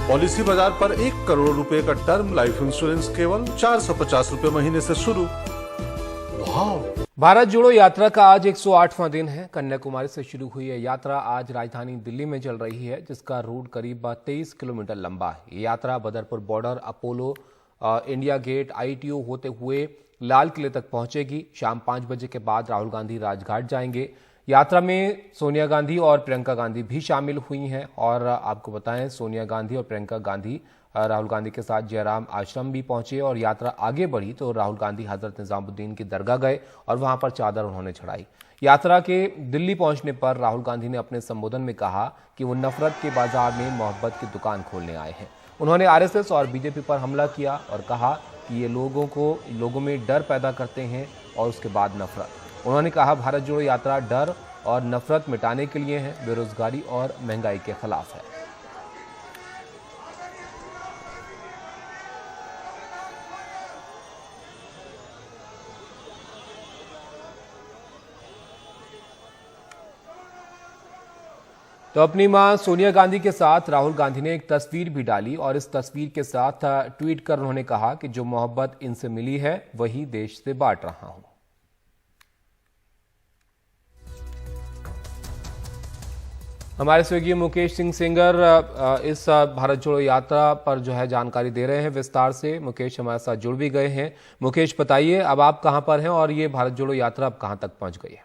Policy बाजार पर 1 करोड़ रुपए का टर्म लाइफ इंश्योरेंस केवल 450 रुपए महीने से शुरू। वाह! भारत जोड़ो यात्रा का आज 108वां दिन है। कन्याकुमारी से शुरू हुई यह यात्रा आज राजधानी दिल्ली में चल रही है, जिसका रूट करीब 23 किलोमीटर लंबा है। ये यात्रा Badarpur border, Apollo, India gate, ITO होते हुए लाल किले तक पहुंचेगी। शाम 5 बजे के बाद राहुल गांधी राजघाट जाएंगे। यात्रा में सोनिया गांधी और प्रियंका गांधी भी शामिल हुई हैं। और आपको बताएं, सोनिया गांधी और प्रियंका गांधी राहुल गांधी के साथ जयराम आश्रम भी पहुंचे और यात्रा आगे बढ़ी तो राहुल गांधी हजरत निजामुद्दीन की दरगाह गए और वहां पर चादर उन्होंने चढ़ाई। यात्रा के दिल्ली पहुंचने पर राहुल गांधी ने अपने संबोधन में कहा कि वो नफरत के बाजार में मोहब्बत की दुकान खोलने आए हैं। उन्होंने RSS और BJP पर हमला किया और कहा कि ये लोगों में डर पैदा करते हैं और उसके बाद नफरत। उन्होंने कहा, भारत जोड़ो यात्रा डर और नफरत मिटाने के लिए है, बेरोजगारी और महंगाई के खिलाफ है। तो अपनी मां सोनिया गांधी के साथ राहुल गांधी ने एक तस्वीर भी डाली और इस तस्वीर के साथ ट्वीट कर उन्होंने कहा कि जो मोहब्बत इनसे मिली है वही देश से बांट रहा हूं। हमारे सहयोगी मुकेश सिंह सेंगर इस भारत जोड़ो यात्रा पर जो है जानकारी दे रहे हैं विस्तार से। मुकेश हमारे साथ जुड़ भी गए हैं। मुकेश, बताइए अब आप कहां पर हैं और ये भारत जोड़ो यात्रा अब कहां तक पहुंच गई है?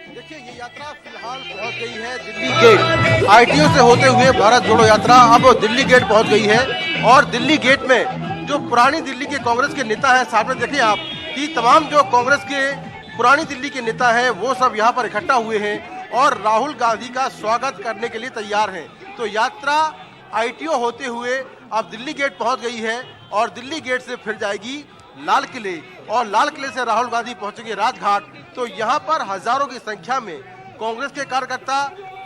देखिए, ये यात्रा फिलहाल पहुंच गई है दिल्ली गेट। ITO से होते हुए भारत जोड़ो यात्रा अब दिल्ली गेट पहुंच गई है और दिल्ली गेट में जो पुरानी दिल्ली के कांग्रेस के नेता है, सामने देखिए आप कि तमाम जो कांग्रेस के पुरानी दिल्ली के नेता हैं वो सब यहाँ पर इकट्ठा हुए हैं और राहुल गांधी का स्वागत करने के लिए तैयार हैं। तो यात्रा ITO होते हुए अब दिल्ली गेट पहुंच गई है और दिल्ली गेट से फिर जाएगी लाल किले और लाल किले से राहुल गांधी पहुंचेंगे राजघाट। तो यहाँ पर हजारों की संख्या में कांग्रेस के कार्यकर्ता,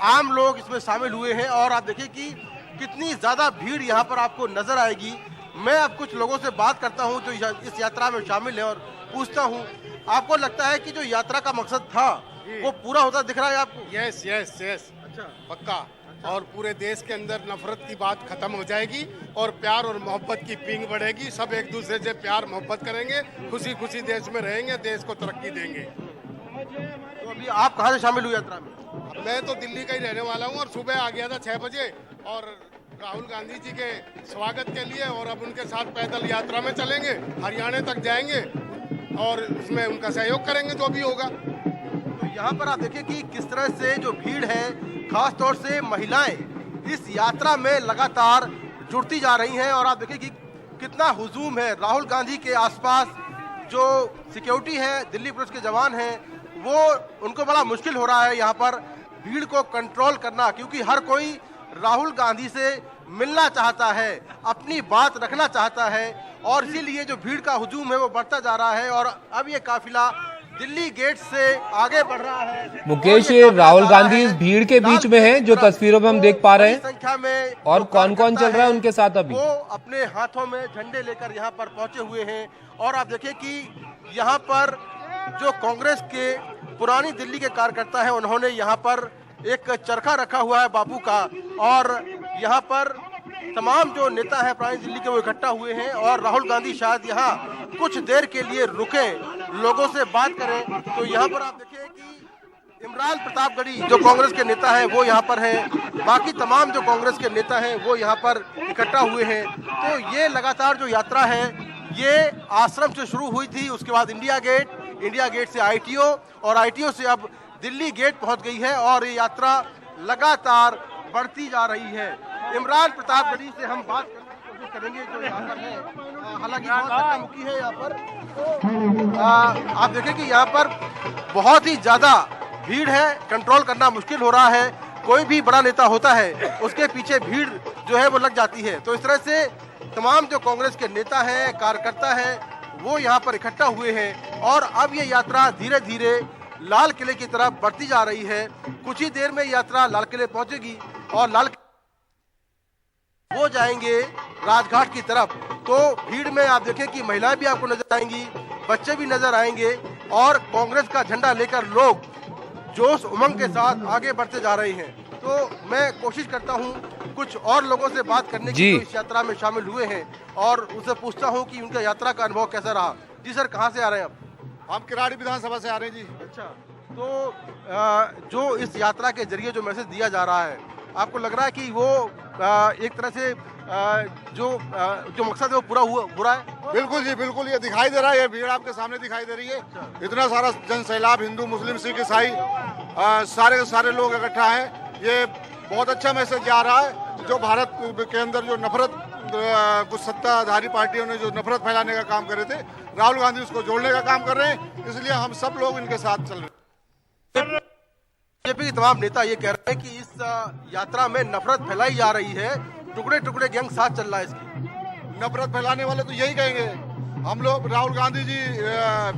आम लोग इसमें शामिल हुए हैं और आप देखिए कि कितनी ज्यादा भीड़ यहाँ पर आपको नजर आएगी। मैं अब कुछ लोगों से बात करता हूँ जो इस यात्रा में शामिल है और पूछता हूँ, आपको लगता है कि जो यात्रा का मकसद था वो पूरा होता दिख रहा है आपको? यस यस यस, अच्छा, पक्का। और पूरे देश के अंदर नफरत की बात खत्म हो जाएगी और प्यार और मोहब्बत की पींग बढ़ेगी। सब एक दूसरे से प्यार मोहब्बत करेंगे, खुशी खुशी देश में रहेंगे, देश को तरक्की देंगे। तो अभी आप कहाँ से शामिल हुए यात्रा में? मैं तो दिल्ली का ही रहने वाला हूँ और सुबह आ गया था 6 बजे और राहुल गांधी जी के स्वागत के लिए, और अब उनके साथ पैदल यात्रा में चलेंगे, हरियाणा तक जाएंगे और उसमें उनका सहयोग करेंगे जो भी होगा। तो यहाँ पर आप देखिए कि किस तरह से जो भीड़ है, खास तौर से महिलाएं इस यात्रा में लगातार जुड़ती जा रही हैं और आप देखिए कि कितना हुजूम है। राहुल गांधी के आसपास जो सिक्योरिटी है, दिल्ली पुलिस के जवान हैं, वो उनको बड़ा मुश्किल हो रहा है यहाँ पर भीड़ को कंट्रोल करना, क्योंकि हर कोई राहुल गांधी से मिलना चाहता है, अपनी बात रखना चाहता है और इसीलिए जो भीड़ का हुजूम है वो बढ़ता जा रहा है और अब ये काफिला दिल्ली गेट से आगे बढ़ रहा है। मुकेश, राहुल गांधी इस भीड़ के बीच में हैं, जो तस्वीरों में हम देख पा रहे हैं संख्या में, और कौन कौन चल रहा है उनके साथ? अभी वो अपने हाथों में झंडे लेकर यहाँ पर पहुंचे हुए हैं और आप देखिए कि यहाँ पर जो कांग्रेस के पुरानी दिल्ली के कार्यकर्ता हैं, उन्होंने यहाँ पर एक चरखा रखा हुआ है बापू का और यहाँ पर तमाम जो नेता है पुरानी दिल्ली के वो इकट्ठा हुए हैं और राहुल गांधी शायद यहाँ कुछ देर के लिए रुके, लोगों से बात करें। तो यहाँ पर आप देखिए कि इमरान प्रतापगढ़ी जो कांग्रेस के नेता हैं वो यहाँ पर हैं, बाकी तमाम जो कांग्रेस के नेता हैं वो यहाँ पर इकट्ठा हुए हैं। तो ये लगातार जो यात्रा है ये आश्रम से शुरू हुई थी, उसके बाद इंडिया गेट से ITO और ITO से अब दिल्ली गेट पहुंच गई है और ये यात्रा लगातार बढ़ती जा रही है। इमरान प्रतापगढ़ी से हम बात करने की कोशिश करेंगे जो यहाँ पर है, हालांकि बहुत धक्का मुक्की है यहाँ पर। तो आप देखें कि यहाँ पर बहुत ही ज्यादा भीड़ है, कंट्रोल करना मुश्किल हो रहा है। कोई भी बड़ा नेता होता है उसके पीछे भीड़ जो है वो लग जाती है। तो इस तरह से तमाम जो कांग्रेस के नेता हैं, कार्यकर्ता हैं, वो यहाँ पर इकट्ठा हुए हैं और अब ये यात्रा धीरे धीरे लाल किले की तरफ बढ़ती जा रही है। कुछ ही देर में यात्रा लाल किले पहुंचेगी और वो जाएंगे राजघाट की तरफ। तो भीड़ में आप देखें कि महिलाएं भी आपको नजर आएंगी, बच्चे भी नजर आएंगे और कांग्रेस का झंडा लेकर लोग जोश उमंग के साथ आगे बढ़ते जा रहे हैं। तो मैं कोशिश करता हूँ कुछ और लोगों से बात करने की जो इस यात्रा में शामिल हुए हैं और उनसे पूछता हूँ कि उनका यात्रा का अनुभव कैसा रहा। जी सर, कहाँ से आ रहे हैं आप? हम किराड़ी विधानसभा से आ रहे हैं जी। अच्छा, तो जो इस यात्रा के जरिए जो मैसेज दिया जा रहा है, आपको लग रहा है कि वो एक तरह से जो मकसद है वो पूरा हुआ है? बिल्कुल जी, बिल्कुल। ये दिखाई दे रहा है, ये भीड़ आपके सामने दिखाई दे रही है। इतना सारा जन सैलाब, हिंदू, मुस्लिम, सिख, ईसाई, सारे के सारे लोग इकट्ठा हैं। ये बहुत अच्छा मैसेज जा रहा है। जो भारत के अंदर जो नफरत, कुछ सत्ताधारी पार्टियों ने जो नफरत फैलाने का काम करे थे, राहुल गांधी उसको जोड़ने का काम कर रहे हैं। इसलिए हम सब लोग इनके साथ चल रहे हैं। बीजेपी के तमाम नेता ये कह रहे हैं कि इस यात्रा में नफरत फैलाई जा रही है, टुकड़े टुकड़े गैंग साथ चल रहा है इसकी। नफरत फैलाने वाले तो यही कहेंगे। हम लोग, राहुल गांधी जी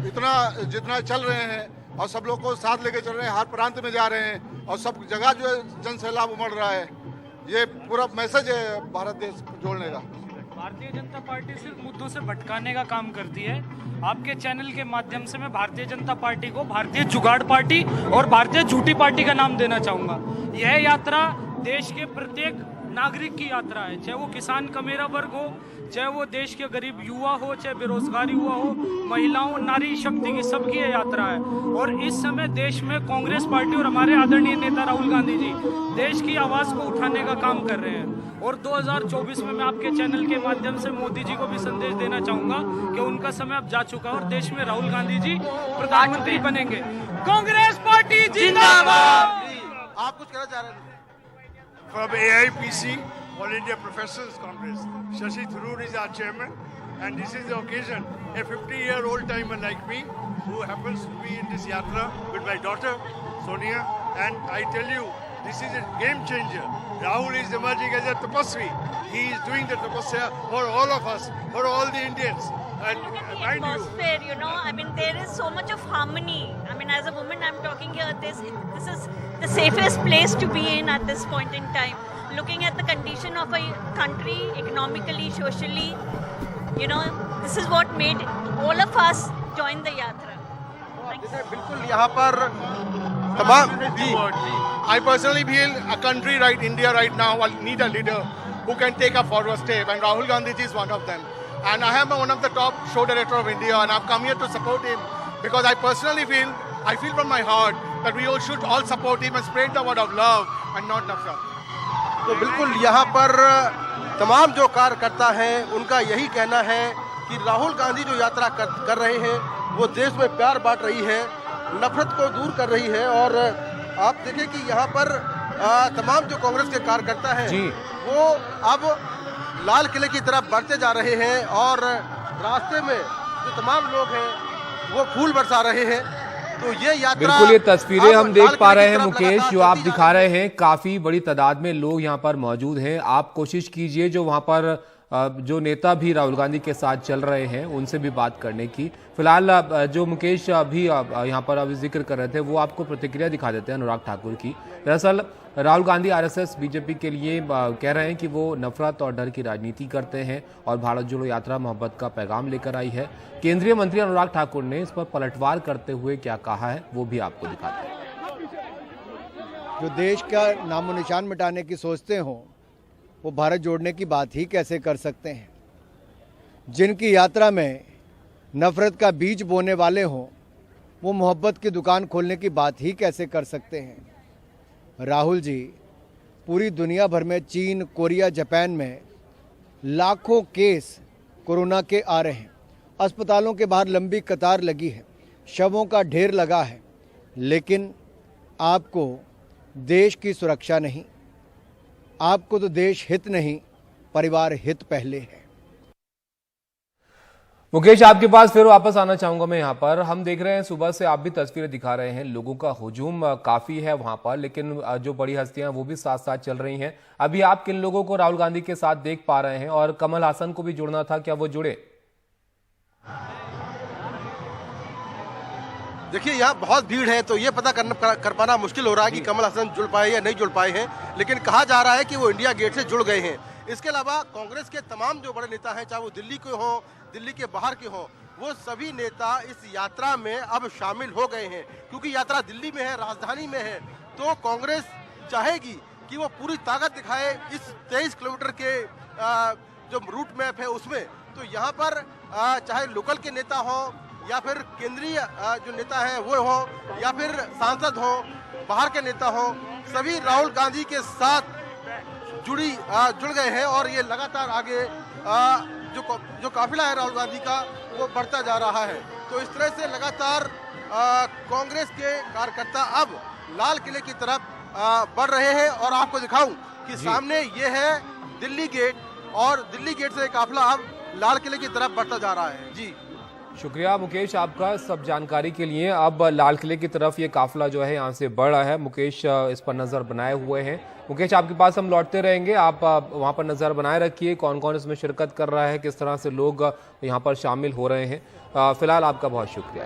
इतना जितना चल रहे हैं और सब लोग को साथ लेके चल रहे हैं, हर प्रांत में जा रहे हैं और सब जगह जो है जन सैलाब उमड़ रहा है। ये पूरा मैसेज है भारत देश को जोड़ने का। भारतीय जनता पार्टी सिर्फ मुद्दों से भटकाने का काम करती है। आपके चैनल के माध्यम से मैं भारतीय जनता पार्टी को भारतीय जुगाड़ पार्टी और भारतीय झूठी पार्टी का नाम देना चाहूँगा। यह यात्रा देश के प्रत्येक नागरिक की यात्रा है, चाहे वो किसान का मेरा वर्ग हो, चाहे वो देश के गरीब युवा हो, चाहे बेरोजगार युवा हो, महिलाओं, नारी शक्ति की, सबकी ये यात्रा है। और इस समय देश में कांग्रेस पार्टी और हमारे आदरणीय नेता राहुल गांधी जी देश की आवाज़ को उठाने का काम कर रहे हैं। और 2024 में मैं आपके चैनल के माध्यम से मोदी जी को भी संदेश देना चाहूँगा कि उनका समय अब जा चुका है और देश में राहुल गांधी जी प्रधानमंत्री बनेंगे। कांग्रेस पार्टी जिंदाबाद। आप कुछ कहना चाह रहे हैं? From AIPC, All India Professors Congress, Shashi Tharoor is our chairman, and this is the occasion. A 50-year-old timer like me, who happens to be in this yatra with my daughter Sonia, and I tell you, this is a game changer. Rahul is emerging as a tapasvi. He is doing the tapasya for all of us, for all the Indians. And mind you, atmosphere, you know, I mean, there is so much of harmony. I mean, as a woman, I'm talking here. This is the safest place to be in at this point in time. Looking at the condition of a country, economically, socially, you know, this is what made all of us join the yatra. बिल्कुल यहाँ पर तमाम जी, I personally feel a country right, India right now, will need a leader who can take a forward step, and Rahul Gandhi is one of them. And I am one of the top show director of India, and I've come here to support him because I personally feel, from my heart that we all should all support him and spread the word of love and not nafrat. तो बिल्कुल यहाँ पर तमाम जो कार्यकर्ता हैं उनका यही कहना है कि राहुल गांधी जो यात्रा कर रहे हैं वो देश में प्यार बांट रही है, नफरत को दूर कर रही है। और आप देखें कि यहाँ पर तमाम जो कांग्रेस के कार्यकर्ता हैं वो अब लाल किले की तरफ बढ़ते जा रहे हैं और रास्ते में जो तमाम लोग हैं वो फूल बरसा रहे हैं। तो ये यात्रा, बिल्कुल ये तस्वीरें हम देख पा रहे हैं मुकेश, जो आप दिखा रहे हैं, काफी बड़ी तादाद में लोग यहाँ पर मौजूद हैं। आप कोशिश कीजिए जो वहाँ पर जो नेता भी राहुल गांधी के साथ चल रहे हैं उनसे भी बात करने की। फिलहाल जो मुकेश अभी यहाँ पर अभी जिक्र कर रहे थे वो आपको प्रतिक्रिया दिखा देते हैं अनुराग ठाकुर की। दरअसल राहुल गांधी आरएसएस बीजेपी के लिए कह रहे हैं कि वो नफरत और डर की राजनीति करते हैं और भारत जोड़ो यात्रा मोहब्बत का पैगाम लेकर आई है। केंद्रीय मंत्री अनुराग ठाकुर ने इस पर पलटवार करते हुए क्या कहा है वो भी आपको दिखाते हैं। जो देश का नामो निशान मिटाने की सोचते हो वो भारत जोड़ने की बात ही कैसे कर सकते हैं। जिनकी यात्रा में नफरत का बीज बोने वाले हों वो मोहब्बत की दुकान खोलने की बात ही कैसे कर सकते हैं। राहुल जी पूरी दुनिया भर में, चीन, कोरिया, जापान में लाखों केस कोरोना के आ रहे हैं। अस्पतालों के बाहर लंबी कतार लगी है, शवों का ढेर लगा है, लेकिन आपको देश की सुरक्षा नहीं, आपको तो देश हित नहीं, परिवार हित पहले है। मुकेश, आपके पास फिर वापस आना चाहूंगा मैं। यहाँ पर हम देख रहे हैं सुबह से आप भी तस्वीरें दिखा रहे हैं, लोगों का हुजूम काफी है वहां पर, लेकिन जो बड़ी हस्तियां वो भी साथ साथ चल रही हैं। अभी आप किन लोगों को राहुल गांधी के साथ देख पा रहे हैं और कमल हासन को भी जुड़ना था, क्या वो जुड़े? देखिए यहाँ बहुत भीड़ है तो ये पता कर पाना मुश्किल हो रहा है कि कमल हासन जुड़ पाए या नहीं जुड़ पाए हैं, लेकिन कहा जा रहा है कि वो इंडिया गेट से जुड़ गए हैं। इसके अलावा कांग्रेस के तमाम जो बड़े नेता हैं, चाहे वो दिल्ली के हों, दिल्ली के बाहर के हों, वो सभी नेता इस यात्रा में अब शामिल हो गए हैं। क्योंकि यात्रा दिल्ली में है, राजधानी में है, तो कांग्रेस चाहेगी कि वो पूरी ताकत दिखाए इस 23 किलोमीटर के जो रूट मैप है उसमें। तो यहाँ पर चाहे लोकल के नेता हो या फिर केंद्रीय जो नेता है वो हो या फिर सांसद हो, बाहर के नेता हो, सभी राहुल गांधी के साथ जुड़ गए हैं और ये लगातार आगे जो काफिला है राहुल गांधी का वो बढ़ता जा रहा है। तो इस तरह से लगातार कांग्रेस के कार्यकर्ता अब लाल किले की तरफ बढ़ रहे हैं और आपको दिखाऊं कि सामने ये है दिल्ली गेट और दिल्ली गेट से काफिला अब लाल किले की तरफ बढ़ता जा रहा है। जी शुक्रिया मुकेश आपका सब जानकारी के लिए। अब लाल किले की तरफ ये काफिला जो है यहाँ से बढ़ रहा है। मुकेश इस पर नजर बनाए हुए हैं। मुकेश आपके पास हम लौटते रहेंगे, आप वहाँ पर नजर बनाए रखिए कौन कौन इसमें शिरकत कर रहा है, किस तरह से लोग यहाँ पर शामिल हो रहे हैं। फिलहाल आपका बहुत शुक्रिया।